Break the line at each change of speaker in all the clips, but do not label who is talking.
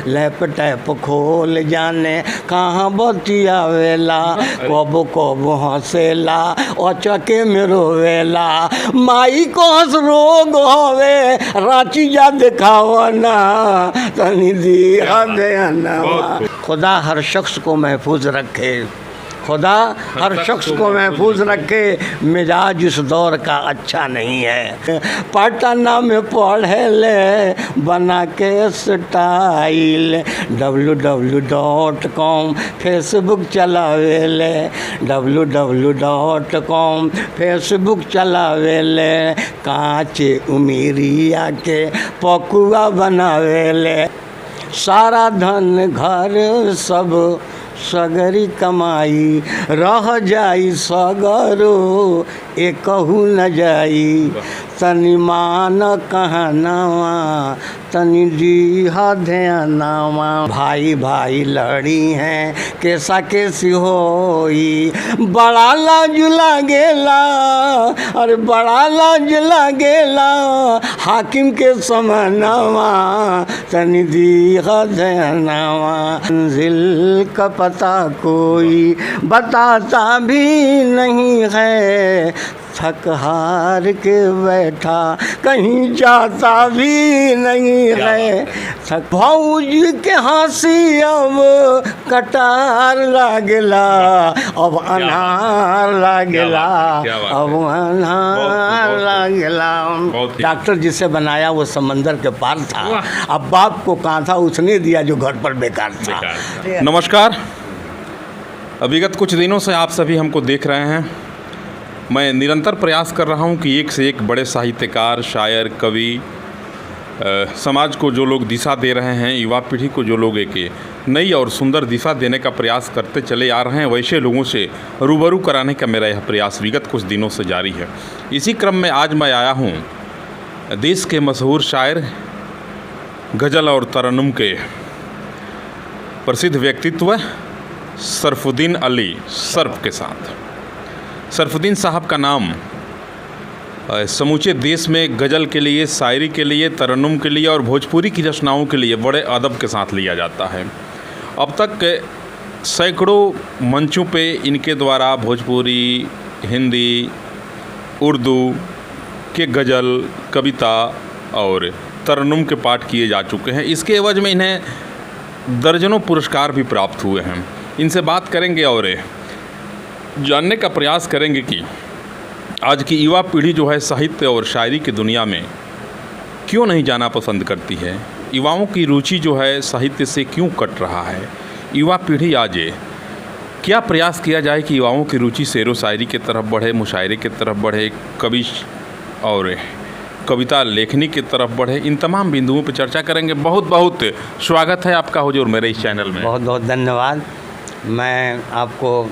Lap tap खोल जाने कहाँ बतिया वेला, कब कब हंसेला और चके में रोवेला, माई को हंस रोग हवे रांची जा दिखावना तनी दिया देना। खुदा हर शख्स को महफूज रखे, खुदा हर शख्स को महफूज रखे, मिजाज इस दौर का अच्छा नहीं है। पटना में पढ़े ले बना के स्टाइल, www.com फेसबुक चलावे ले, www.com फेसबुक चलावे ले, कांचे उमिरिया के पकुआ बनावे ले, सारा धन घर सब सगरी कमाई, रह जाई सगरो एकहू न जाई, तनी मान कहनावा तनी दीहा ध्यानावा, भाई भाई लड़ी हैं कैसा कैसी होई, बड़ा लाज लागेला, अरे बड़ा लाज लागेला हाकिम के समनावा तनी दीहा ध्यानावा, मंजिल का पता कोई बताता भी नहीं है, थक हार के बैठा कहीं जाता भी नहीं है, थक भौजी के हंसी अब कटार लागेला, अब अनार लागेला, अब अनार लागेला। डॉक्टर जिसे बनाया वो समंदर के पार था, अब बाप को कहा था उसने दिया जो घर पर बेकार था।
नमस्कार, विगत कुछ दिनों से आप सभी हमको देख रहे हैं। मैं निरंतर प्रयास कर रहा हूं कि एक से एक बड़े साहित्यकार, शायर, कवि, समाज को जो लोग दिशा दे रहे हैं, युवा पीढ़ी को जो लोग एक नई और सुंदर दिशा देने का प्रयास करते चले आ रहे हैं, वैसे लोगों से रूबरू कराने का मेरा यह प्रयास विगत कुछ दिनों से जारी है। इसी क्रम में आज मैं आया हूं देश के मशहूर शायर, गज़ल और तरन्नुम के प्रसिद्ध व्यक्तित्व सरफुद्दीन अली सर्फ के साथ। सरफुद्दीन साहब का नाम समूचे देश में गज़ल के लिए, शायरी के लिए, तरन्नुम के लिए और भोजपुरी की रचनाओं के लिए बड़े अदब के साथ लिया जाता है। अब तक सैकड़ों मंचों पे इनके द्वारा भोजपुरी, हिंदी, उर्दू के गज़ल, कविता और तरन्नुम के पाठ किए जा चुके हैं। इसके एवज में इन्हें दर्जनों पुरस्कार भी प्राप्त हुए हैं। इनसे बात करेंगे और जानने का प्रयास करेंगे कि आज की युवा पीढ़ी जो है साहित्य और शायरी की दुनिया में क्यों नहीं जाना पसंद करती है, युवाओं की रुचि जो है साहित्य से क्यों कट रहा है, युवा पीढ़ी आज क्या प्रयास किया जाए कि युवाओं की रुचि शेरो शायरी की तरफ बढ़े, मुशायरे की तरफ बढ़े, कवि और कविता लेखनी की तरफ बढ़े। इन तमाम बिंदुओं पर चर्चा करेंगे। बहुत बहुत स्वागत है आपका हुजूर मेरे इस चैनल में।
बहुत बहुत धन्यवाद। मैं आपको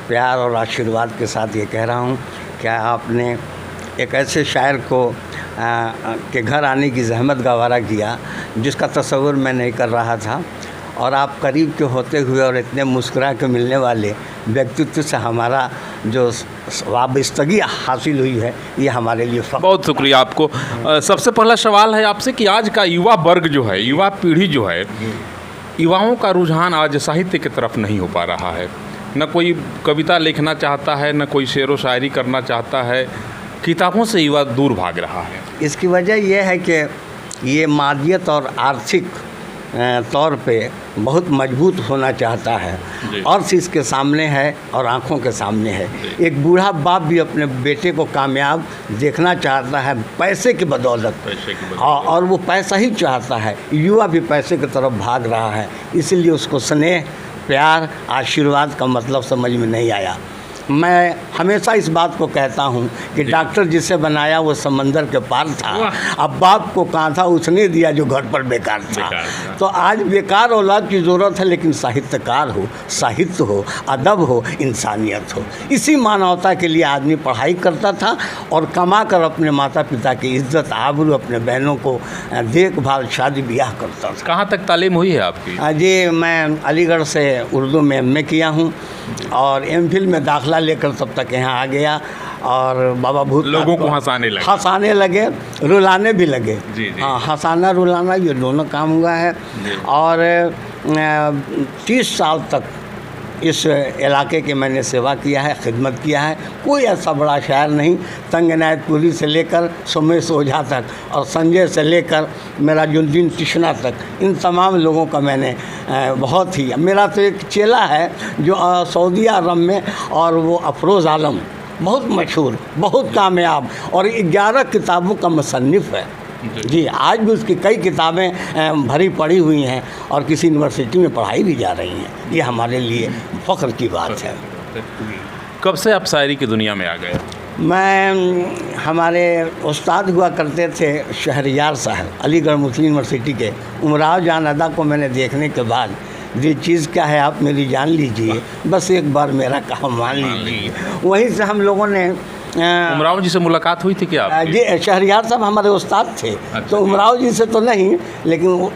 प्यार और आशीर्वाद के साथ ये कह रहा हूँ कि आपने एक ऐसे शायर को के घर आने की जहमत गवारा किया जिसका तस्वुर मैं नहीं कर रहा था, और आप करीब के होते हुए और इतने मुस्कुरा के मिलने वाले व्यक्तित्व से हमारा जो वाबस्तगी हासिल हुई है, ये हमारे लिए फ़ख्र।
बहुत शुक्रिया आपको। सबसे पहला सवाल है आपसे कि आज का युवा वर्ग जो है, युवा पीढ़ी जो है, युवाओं का रुझान आज साहित्य की तरफ नहीं हो पा रहा है। न कोई कविता लिखना चाहता है, न कोई शेरो शायरी करना चाहता है, किताबों से युवा दूर भाग रहा है।
इसकी वजह यह है कि ये मादियत और आर्थिक तौर पे बहुत मजबूत होना चाहता है, और इसके सामने है और आँखों के सामने है। एक बूढ़ा बाप भी अपने बेटे को कामयाब देखना चाहता है पैसे की बदौलत, और वो पैसा ही चाहता है। युवा भी पैसे की तरफ भाग रहा है, इसलिए उसको स्नेह, प्यार, आशीर्वाद का मतलब समझ में नहीं आया। मैं हमेशा इस बात को कहता हूँ कि डॉक्टर जिसे बनाया वो समंदर के पार था, अब बाप को कहा था उसने दिया जो घर पर बेकार था। तो आज बेकार औलाद की ज़रूरत है, लेकिन साहित्यकार हो, साहित्य हो, अदब हो, इंसानियत हो। इसी मानवता के लिए आदमी पढ़ाई करता था और कमा कर अपने माता पिता की इज्जत, आबरू, अपने बहनों को देखभाल, शादी ब्याह करता था।
कहाँ तक तालीम हुई है आपकी?
जी, मैं अलीगढ़ से उर्दू में MA किया हूँ और MPhil में दाखिला लेकर तब तक यहाँ आ गया। और बाबा भूत
लोगों को हंसाने लगे,
रुलाने भी लगे।
जी, जी।
हाँ, हंसाना रुलाना ये दोनों काम हुआ है। और 30 साल तक इस इलाके के मैंने सेवा किया है, खिदमत किया है। कोई ऐसा बड़ा शायर नहीं, तंग इनायतपुरी से लेकर सोमेश ओझा तक और संजय से लेकर मेरा जुद्दीन तिश्ना तक, इन तमाम लोगों का मैंने बहुत ही, मेरा तो एक चेला है जो सऊदी अरब में, और वो अफरोज़ आलम, बहुत मशहूर, बहुत कामयाब और 11 किताबों का मुसन्निफ़ है जी। आज भी उसकी कई किताबें भरी पड़ी हुई हैं और किसी यूनिवर्सिटी में पढ़ाई भी जा रही हैं। ये हमारे लिए फ़ख्र की बात है।
कब से आप शायरी की दुनिया में आ गए?
मैं, हमारे उस्ताद हुआ करते थे शहरयार साहब, अलीगढ़ मुस्लिम यूनिवर्सिटी के। उमराव जान अदा को मैंने देखने के बाद, ये चीज़ क्या है आप मेरी जान लीजिए, बस एक बार मेरा काम मान लीजिए। वहीं से हम लोगों ने
उमराव जी से मुलाकात हुई थी क्या आपकी?
जी, शहरयार साहब हमारे उस्ताद थे।
अच्छा।
तो उमराव जी से तो नहीं, लेकिन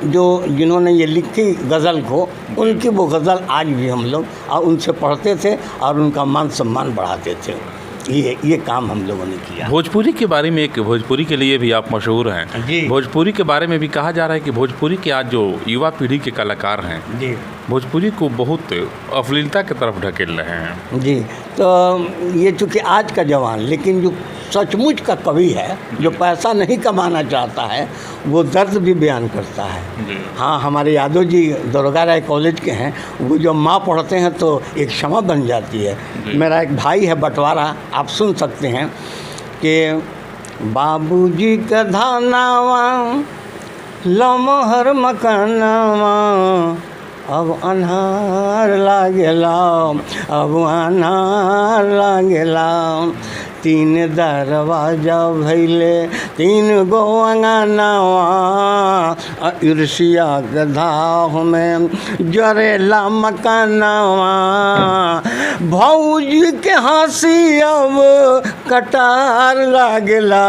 जिन्होंने ये लिखी गज़ल को, उनकी वो गज़ल आज भी हम लोग और उनसे पढ़ते थे और उनका मान सम्मान बढ़ाते थे। ये काम हम लोगों ने किया।
भोजपुरी के बारे में, एक भोजपुरी के लिए भी आप मशहूर हैं
जी।
भोजपुरी के बारे में भी कहा जा रहा है कि भोजपुरी के आज जो युवा पीढ़ी के कलाकार हैं
जी,
भोजपुरी को बहुत अश्लीलता की तरफ ढकेल रहे हैं।
जी, तो ये चूँकि आज का जवान, लेकिन जो सचमुच का कवि है, जो पैसा नहीं कमाना चाहता है, वो दर्द भी बयान करता है। हाँ, हमारे यादव जी दुर्गा राय कॉलेज के हैं, वो जो माँ पढ़ते हैं तो एक क्षमा बन जाती है। मेरा एक भाई है बंटवारा, आप सुन सकते हैं कि बाबूजी का धानावा लमहर मकानावा, अब अन्हार लागेला, अब अन्हार लागेला, 3 दरवाजा भैले 3 गो अंगनावा, ईर्ष्या के धाह में जरेला मकानावा, भौजी के हंसी अब कटार लागेला,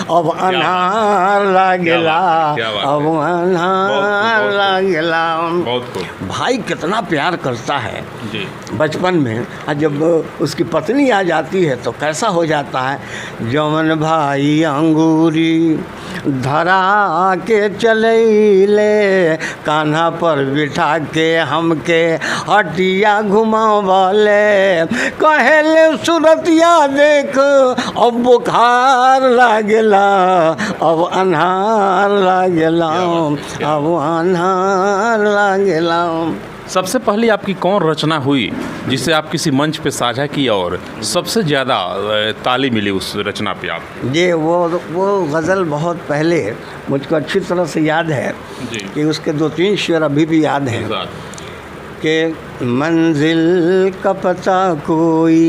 अब अन्हार लागेला, अब अन्हार लागेला। भाई कितना प्यार करता है
जी।
बचपन में, और जब उसकी पत्नी आ जाती है तो कैसा हो जाता है। जौन भाई अंगूरी धरा के चले, कान्हा पर बिठा के हमके हटिया घुमावले, कहेले सूरतिया देख अब बुखार लागेला, अब अन्हार लागेला, अब अन्हार लागेला।
सबसे पहले आपकी कौन रचना हुई जिससे आप किसी मंच पे साझा की और सबसे ज़्यादा ताली मिली उस रचना पे आप?
जी, वो गज़ल बहुत पहले मुझको अच्छी तरह से याद है
जी।
कि उसके 2-3 शेर अभी भी याद हैं कि मंजिल का पता कोई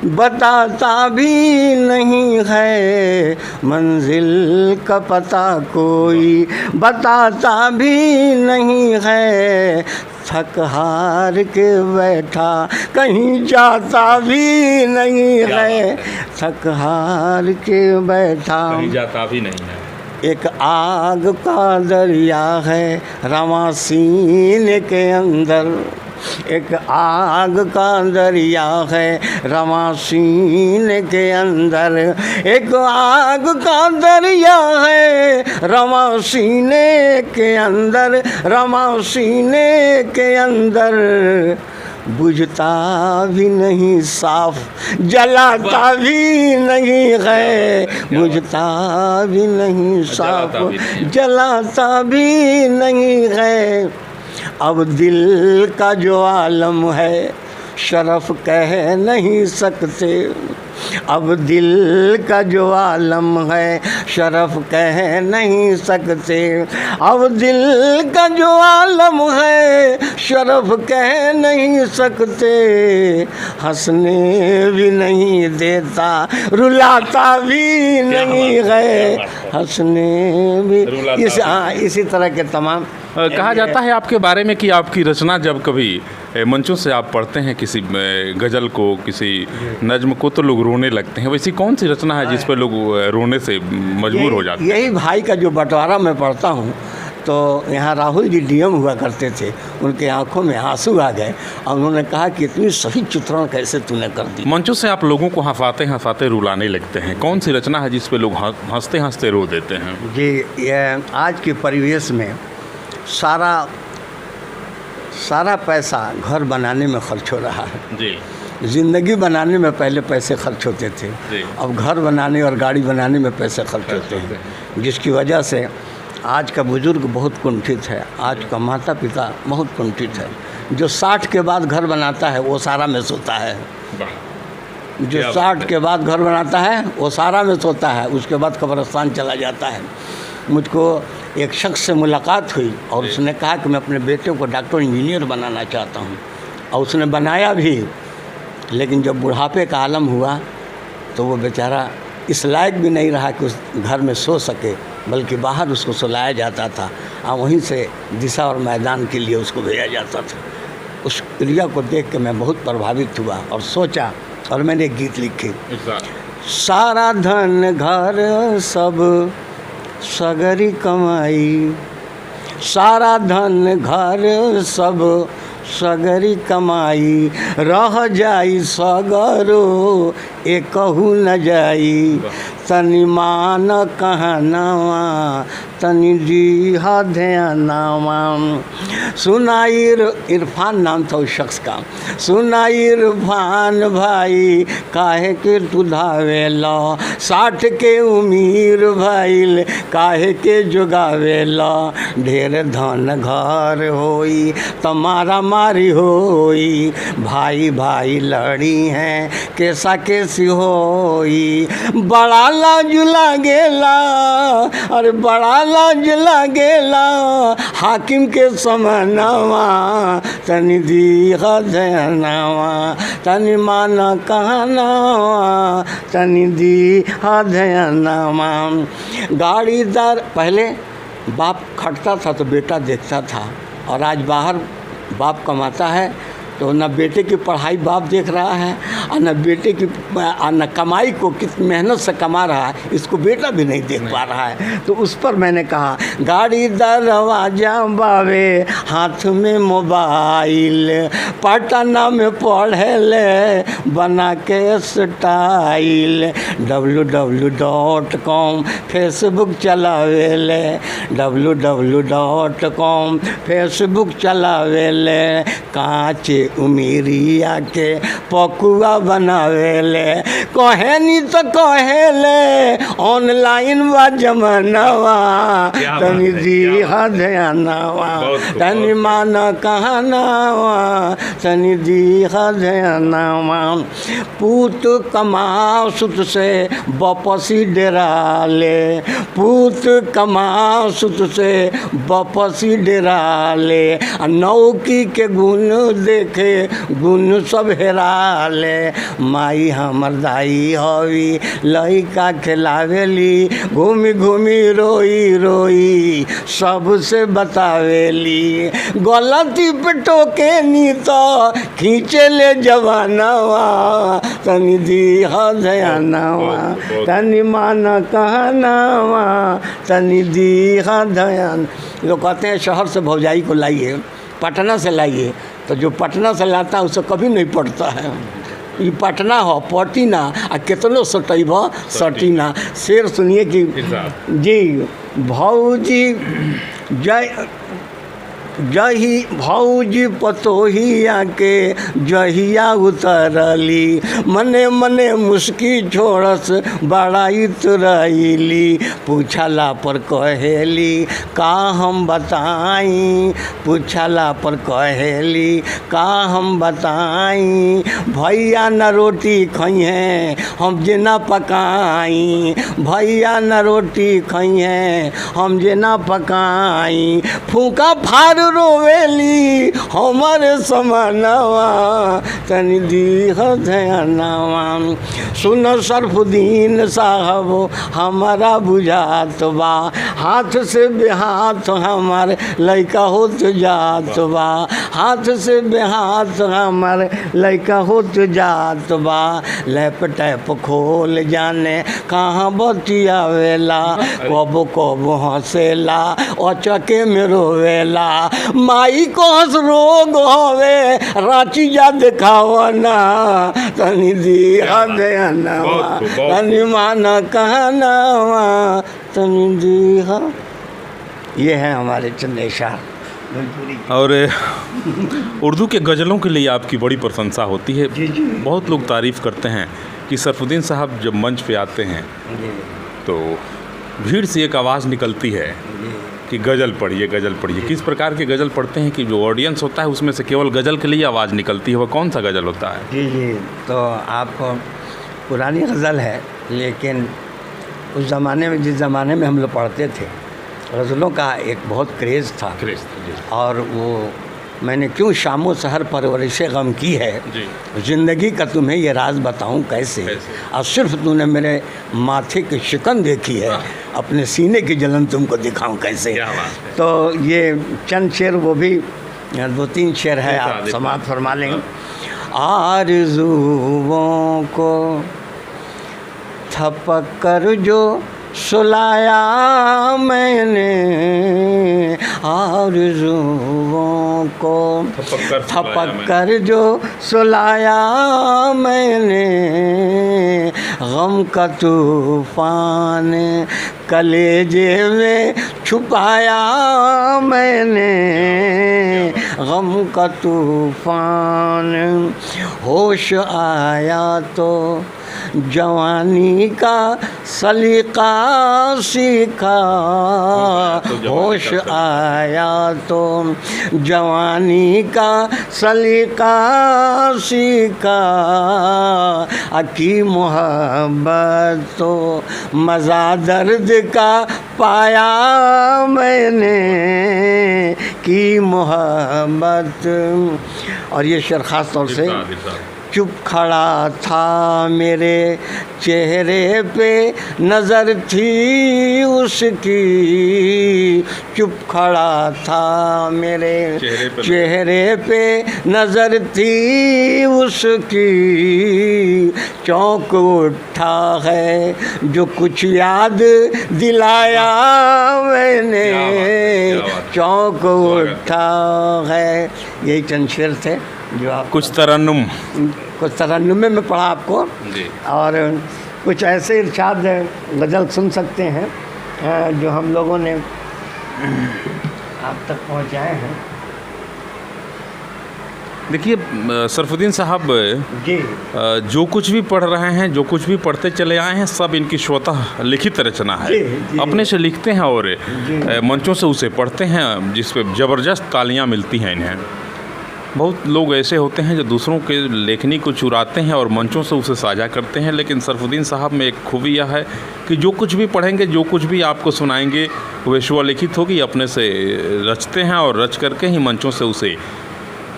बताता भी नहीं है, मंजिल का पता कोई बताता भी नहीं है, थक हार के बैठा कहीं जाता भी नहीं है, थक हार के बैठा
कहीं जाता भी नहीं है।
एक आग का दरिया है रवां सीने के अंदर, एक आग का दरिया है रवां सीने के अंदर, एक आग का दरिया है रवां सीने के अंदर, रवां सीने के अंदर, बुझता भी नहीं साफ, जलाता भी नहीं है, बुझता भी नहीं साफ, जलाता भी नहीं है। अब दिल का जो आलम है शरफ कह नहीं सकते, अब दिल का जो आलम है शरफ कह नहीं सकते, अब दिल का जो आलम है शरफ कह नहीं सकते, हंसने भी नहीं देता रुलाता भी नहीं है, हंसने भी, इसी तरह के तमाम।
कहा जाता है आपके बारे में कि आपकी रचना जब कभी मंचों से आप पढ़ते हैं किसी गज़ल को, किसी नज्म को, तो लोग रोने लगते हैं। वैसी कौन सी रचना है जिस पर लोग रोने से मजबूर हो जाते हैं?
यही भाई का जो बंटवारा मैं पढ़ता हूँ, तो यहाँ राहुल जी डीएम हुआ करते थे, उनके आंखों में आंसू आ गए और उन्होंने कहा कि इतनी सही चित्रण कैसे तूने कर दी।
मंचों से आप लोगों को हंसाते हंसाते रुलाने लगते हैं, कौन सी रचना है जिस पे लोग हंसते हंसते रो देते हैं?
जी, ये आज के परिवेश में सारा पैसा घर बनाने में खर्च हो रहा है
जी।
ज़िंदगी बनाने में पहले पैसे खर्च होते थे, अब घर बनाने और गाड़ी बनाने में पैसे खर्च होते हैं, जिसकी वजह से आज का बुज़ुर्ग बहुत कुंठित है, आज का माता पिता बहुत कुंठित है। जो 60 के बाद घर बनाता है वो सारा में सोता है, जो 60 के बाद घर बनाता है वो सारा में सोता है, उसके बाद कब्रिस्तान चला जाता है। मुझको एक शख्स से मुलाकात हुई और उसने कहा कि मैं अपने बेटे को डॉक्टर इंजीनियर बनाना चाहता हूँ, और उसने बनाया भी, लेकिन जब बुढ़ापे का आलम हुआ तो वो बेचारा इस लायक भी नहीं रहा कि उस घर में सो सके, बल्कि बाहर उसको सुलाया जाता था और वहीं से दिशा और मैदान के लिए उसको भेजा जाता था। उस क्रिया को देख के मैं बहुत प्रभावित हुआ और सोचा, और मैंने एक गीत लिखी, सारा धन घर सब सगरी कमाई, सारा धन घर सब सगरी कमाई, रह जाई सगरो एकहु न जाई, तनि मान कहनावा तनि दीहा ध्यानावा। सुनाई इरफान नाम था उस शख्स का, सुनाई इरफान भाई काहे के तू धावेला, 60 के उमीर भइल काहे के जोगावेला, ढेर धन घर होई तमारा मारी होई, भाई भाई लड़ी हैं कैसा कैसी होई, बड़ा लाज लागेला, अरे बड़ा लाज लागेला, हाकिम के समनावा तनि दीहा ध्यानावा, तनि माना कहनावा तनि दीहा ध्यानावा। गाड़ीदार पहले बाप खटता था तो बेटा देखता था, और आज बाहर बाप कमाता है तो न बेटे की पढ़ाई बाप देख रहा है और न बेटे की न कमाई को किस मेहनत से कमा रहा है, इसको बेटा भी नहीं देख पा रहा है। तो उस पर मैंने कहा, गाड़ी दरवाजा बावे हाथ में मोबाइल, पटना में पढ़े ले बना के स्टाइल, www.com फेसबुक चलावे ले, www.com फेसबुक चलावे ले, कांचे उमीरिया के पकुआ बनावेले, कहेनी तो कहेले ऑनलाइन बा जमानावा, तनि दीहा ध्यानावा तनि माना कहनावा तनि दीहा ध्यानावा। पूत कमाओ सुत से बपसी डेराले, पूत कमाओ सुत से बपसी डेराले, नौकी के गुण देखे गुण सब हेरा ले, माई हमर दाई हवी लइका खिलावेली, घूमी घूमी रोई रोई सबसे बतावेली, गलती पे टोके नी तो खींचे ले जवानावा, तनि दीहा ध्यानावा तनि माना कहनावा तनि दीहा ध्यान। लोग कहते हैं शहर से भौजाई को लाइए, पटना से लाइए, तो जो पटना से लाता है उसे कभी नहीं पड़ता है। ये पटना हो पटीना आ कितनो सटैब सटीना। शेर सुनिए कि जी भौजी जही भौजी पतोहिया के जहिया उतरली, मने मने मुस्की छोड़स बड़ाई तुरैली, पूछला पर कहेली का हम बताई, पूछला पर कहेली का हम बताई, भैया न रोटी खइहें हम जेना पकाई, भैया न रोटी खइहें हम जेना पकाई, फूका फार रोवेली हमारे समानवा तनी दीह ध्यानवा। सुन सरफुद्दीन साहब हमारा बुझात बा हाथ से बेहाथ हमारे लइका होत जात बा, हाथ से बेहाथ हमारे लइका होत जात बा। लैपटॉप खोल जाने कहाँ बतियावेला, कब कब हंसेला और चके में रोवेला। माई को हंस रोग हवे रांची जा दिखावना तनी दिया देनवा तनी माना कहनावा तनी दिया। ये है हमारे चंदेशा।
और उर्दू के गज़लों के लिए आपकी बड़ी प्रशंसा होती है।
जी जी।
बहुत लोग तारीफ़ करते हैं कि सरफुद्दीन साहब जब मंच पे आते हैं तो भीड़ से एक आवाज़ निकलती है कि गज़ल पढ़िए, गज़ल पढ़िए। किस प्रकार के गज़ल पढ़ते हैं कि जो ऑडियंस होता है उसमें से केवल गज़ल के लिए आवाज़ निकलती है, वह कौन सा गज़ल होता है?
जी जी, तो आपको पुरानी गज़ल है, लेकिन उस ज़माने में जिस ज़माने में हम लोग पढ़ते थे गज़लों का एक बहुत क्रेज़ था। और वो मैंने क्यों शामो सहर परवरिश गम की है, ज़िंदगी का तुम्हें ये राज बताऊं कैसे। और सिर्फ तूने मेरे माथे की शिकन देखी है, अपने सीने की जलन तुमको दिखाऊं कैसे। तो ये चंद शेर, वो भी 2-3 शेर है, आप समाप्त फरमा लेंगे। आरज़ुओं को थपक कर जो सुलाया मैंने, आरज़ुओं को थपक कर जो सुलाया मैंने, गम का तूफ़ान कलेजे में छुपाया मैंने, गम का तूफ़ान। होश आया तो जवानी का सलीका सीखा, होश आया तो जवानी का सलीका सीखा। अकी मोहब्बत तो मज़ा दर्द का पाया मैंने, की मोहब्बत। और ये शेर ख़ास तौर से, चुप खड़ा था मेरे चेहरे पे नज़र थी उसकी, चुप खड़ा था मेरे चेहरे पे नज़र थी उसकी। चौंक उठा है जो कुछ याद दिलाया मैंने, चौंक उठा है। यही चंद शेर थे जो आप
कुछ तरन्नुम
में पढ़ा आपको। और कुछ ऐसे इरशाद गज़ल सुन सकते हैं जो हम लोगों ने आप तक पहुंचाए हैं।
देखिए सरफुद्दीन साहब
जी,
जो कुछ भी पढ़ रहे हैं, जो कुछ भी पढ़ते चले आए हैं, सब इनकी स्वतः लिखित रचना है।
जी।
अपने से लिखते हैं और मंचों से उसे पढ़ते हैं, जिस पे ज़बरदस्त तालियां मिलती हैं इन्हें। बहुत लोग ऐसे होते हैं जो दूसरों के लेखनी को चुराते हैं और मंचों से उसे साझा करते हैं, लेकिन सरफुद्दीन साहब में एक खूबी यह है कि जो कुछ भी पढ़ेंगे, जो कुछ भी आपको सुनाएंगे, वह स्वलिखित होगी, अपने से रचते हैं और रच करके ही मंचों से उसे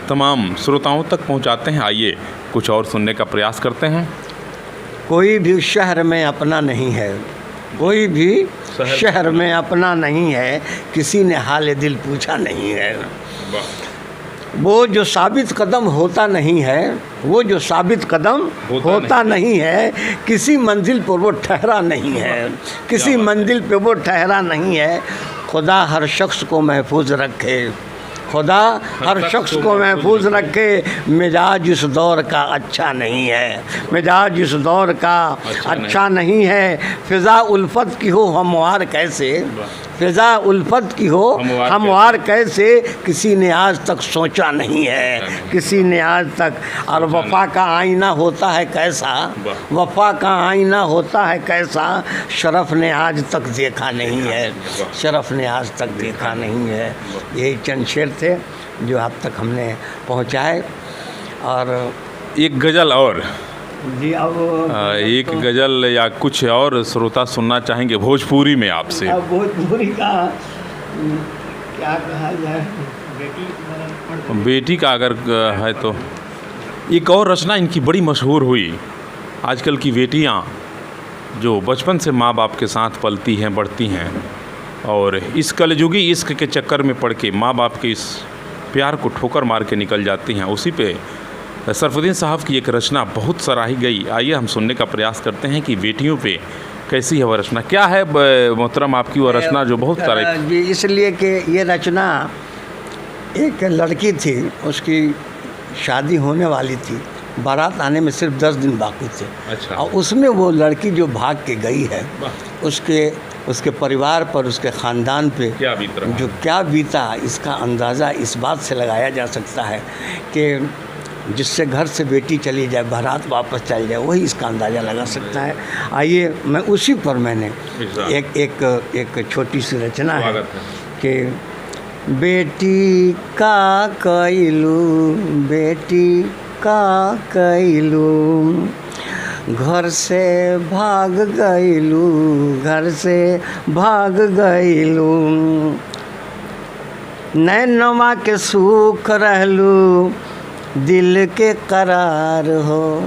तमाम श्रोताओं तक पहुंचाते हैं। आइए कुछ और सुनने का प्रयास करते हैं।
कोई भी शहर में अपना नहीं है, कोई भी शहर में अपना नहीं है, किसी ने हाल दिल पूछा नहीं है। वो जो साबित कदम होता नहीं है, वो जो साबित कदम होता नहीं है, किसी मंजिल पर वो ठहरा नहीं है, किसी मंजिल पे वो ठहरा नहीं है। खुदा हर शख्स को महफूज रखे, खुदा हर शख्स को महफूज रखे। मिजाज इस दौर का अच्छा नहीं है, मिजाज इस दौर का अच्छा नहीं है। फ़िज़ा उल्फत की हो हमवार कैसे, फ़िज़ा उल्फत की हो हमवार कैसे, किसी ने आज तक सोचा नहीं है, किसी ने आज तक। और वफ़ा का आईना होता है कैसा, वफ़ा का आईना होता है कैसा, शरफ़ ने आज तक देखा नहीं है, शरफ़ ने आज तक देखा नहीं है। यही चंद शेर थे जो आप तक हमने पहुँचाए। और
एक गज़ल और
जी, अब
एक गज़ल या कुछ और श्रोता सुनना चाहेंगे भोजपुरी में आपसे?
भोजपुरी का क्या कहा जाए।
बेटी का अगर है तो एक और रचना इनकी बड़ी मशहूर हुई। आजकल की बेटियां जो बचपन से माँ बाप के साथ पलती हैं, बढ़ती हैं, और इस कलयुगी इश्क के चक्कर में पड़ के माँ बाप के इस प्यार को ठोकर मार के निकल जाती हैं। उसी पे सरफुद्दीन साहब की एक रचना बहुत सराही गई। आइए हम सुनने का प्रयास करते हैं कि बेटियों पे कैसी है वह रचना। क्या है मोहतरम आपकी वह रचना जो बहुत सारे
जी, इसलिए कि ये रचना एक लड़की थी, उसकी शादी होने वाली थी, बारात आने में सिर्फ 10 दिन बाकी थे।
अच्छा।
और उसमें वो लड़की जो भाग के गई है, उसके परिवार पर, उसके ख़ानदान पे
क्या बीत रहा है?
जो क्या बीता, इसका अंदाज़ा इस बात से लगाया जा सकता है कि जिससे घर से बेटी चली जाए, बारात वापस चल जाए, वही इसका अंदाज़ा लगा सकता है। आइए मैं उसी पर मैंने एक छोटी सी रचना है कि बेटी का कैलू, बेटी का कैलू, घर से भाग गईलू, घर से भाग गईलू, नैनवा के सुख रहलू, दिल के करार हो,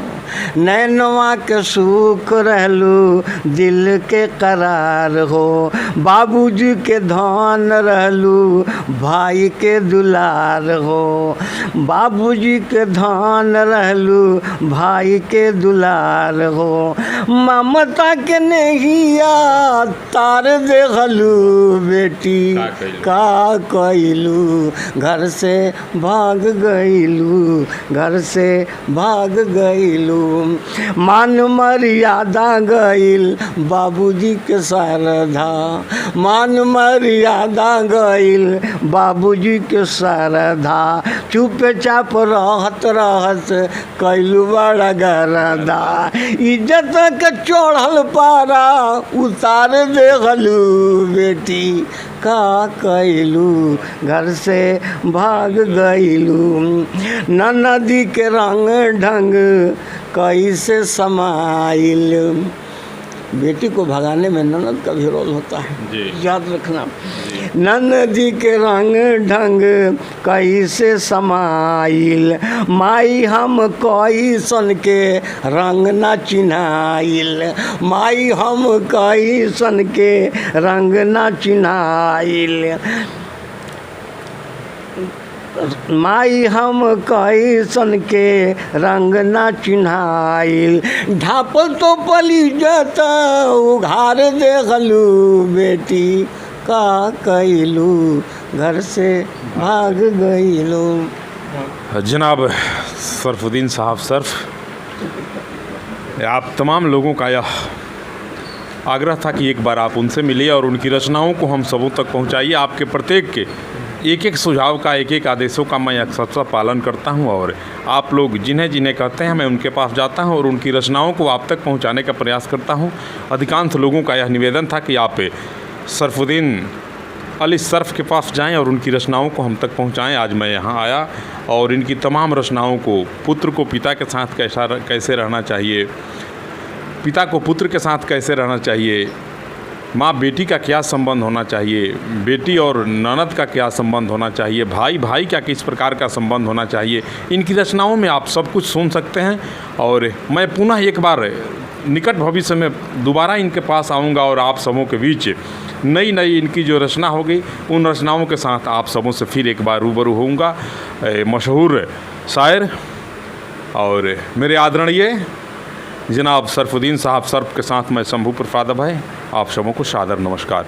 नैनवा के सुख रहलू, दिल के करार हो, बाबूजी के धन रहलू, भाई के दुलार हो, बाबूजी के धन रहलू, भाई के दुलार हो, ममता के नैया तार देखलू, बेटी का कैलू, घर से भाग गईलू, घर से भाग गईलू, मान मर्यादा गईल बाबूजी के श्रद्धा, मान मर्यादा गईल बाबूजी के श्रद्धा, चुपे चाप रहत रहत कैलू बड़ा गरदा, इज्जत के चढ़ल पारा उतार देखलू, बेटी का कैलू, घर से भाग गईलू, नदी के रंग ढंग कैसे समाइल। बेटी को भगाने में ननद का भी रोल होता है, याद रखना। ननदी के रंग ढंग कैसे समाइल, माई हम कैसन के रंग न चिन्हाइल, माई हम कैसन के रंग न चिन्हाइल, माई हम कैसन के रंग न चिन्हाइल, ढापल तो पली जत उघार देखलू, बेटी का कैलू, घर से भाग गईलू।
जनाब सरफुद्दीन साहब सर्फ, आप तमाम लोगों का यह आग्रह था कि एक बार आप उनसे मिलिए और उनकी रचनाओं को हम सबों तक पहुंचाइए। आपके प्रत्येक के एक एक सुझाव का, एक एक आदेशों का मैं अक्सर पालन करता हूं, और आप लोग जिन्हें जिन्हें कहते हैं मैं उनके पास जाता हूं और उनकी रचनाओं को आप तक पहुंचाने का प्रयास करता हूं। अधिकांश लोगों का यह निवेदन था कि आप सरफुद्दीन अली सर्फ के पास जाएं और उनकी रचनाओं को हम तक पहुंचाएं। आज मैं यहां आया और इनकी तमाम रचनाओं को, पुत्र को पिता के साथ कैसे रहना चाहिए, पिता को पुत्र के साथ कैसे रहना चाहिए, माँ बेटी का क्या संबंध होना चाहिए, बेटी और ननद का क्या संबंध होना चाहिए, भाई भाई का किस प्रकार का संबंध होना चाहिए, इनकी रचनाओं में आप सब कुछ सुन सकते हैं। और मैं पुनः एक बार निकट भविष्य में दोबारा इनके पास आऊँगा और आप सबों के बीच नई नई इनकी जो रचना होगी उन रचनाओं के साथ आप सबों से फिर एक बार रूबरू होऊंगा। मशहूर शायर और मेरे आदरणीय जनाब सरफुद्दीन साहब सर्फ के साथ मैं शंभू प्रसाद भाई, आप सबों को सादर नमस्कार।